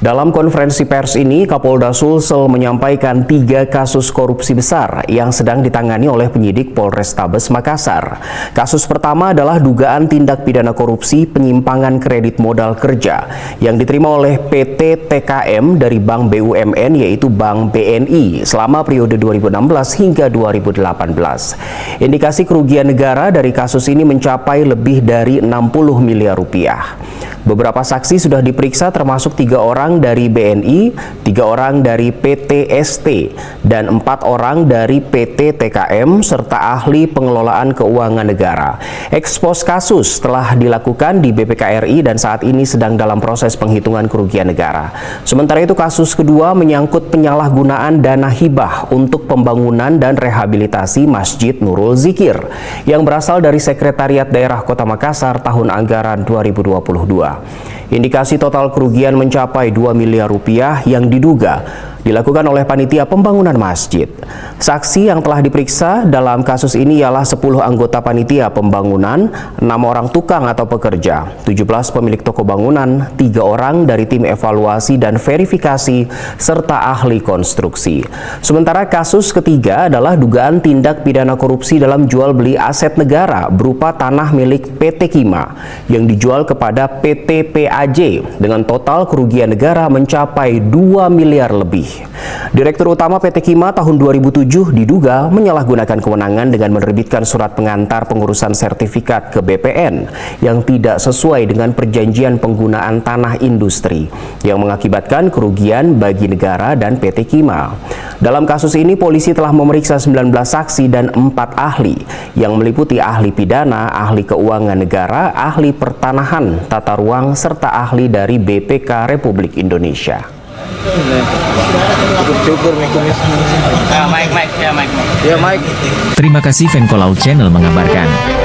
Dalam konferensi pers ini, Kapolda Sulsel menyampaikan 3 kasus korupsi besar yang sedang ditangani oleh penyidik Polrestabes Makassar. Kasus pertama adalah dugaan tindak pidana korupsi penyimpangan kredit modal kerja yang diterima oleh PT TKM dari Bank BUMN yaitu Bank BNI selama periode 2016 hingga 2018. Indikasi kerugian negara dari kasus ini mencapai lebih dari 60 miliar rupiah. Beberapa saksi sudah diperiksa termasuk 3 orang dari BNI, 3 orang dari PT ST, dan 4 orang dari PT TKM serta ahli pengelolaan keuangan negara. Ekspos kasus telah dilakukan di BPKRI dan saat ini sedang dalam proses penghitungan kerugian negara. Sementara itu kasus kedua menyangkut penyalahgunaan dana hibah untuk pembangunan dan rehabilitasi Masjid Nurul Zikir yang berasal dari Sekretariat Daerah Kota Makassar tahun anggaran 2022. Indikasi total kerugian mencapai 2 miliar rupiah yang diduga dilakukan oleh panitia pembangunan masjid. Saksi yang telah diperiksa dalam kasus ini ialah 10 anggota panitia pembangunan, 6 orang tukang atau pekerja, 17 pemilik toko bangunan, 3 orang dari tim evaluasi dan verifikasi, serta ahli konstruksi. Sementara kasus ketiga adalah dugaan tindak pidana korupsi dalam jual beli aset negara berupa tanah milik PT Kima yang dijual kepada PT PAJ dengan total kerugian negara mencapai 2 miliar lebih. Direktur Utama PT Kima tahun 2007 diduga menyalahgunakan kewenangan dengan menerbitkan surat pengantar pengurusan sertifikat ke BPN yang tidak sesuai dengan perjanjian penggunaan tanah industri yang mengakibatkan kerugian bagi negara dan PT Kima. Dalam kasus ini polisi telah memeriksa 19 saksi dan 4 ahli yang meliputi ahli pidana, ahli keuangan negara, ahli pertanahan, tata ruang, serta ahli dari BPK Republik Indonesia. Terima kasih Venko Laut Channel mengabarkan.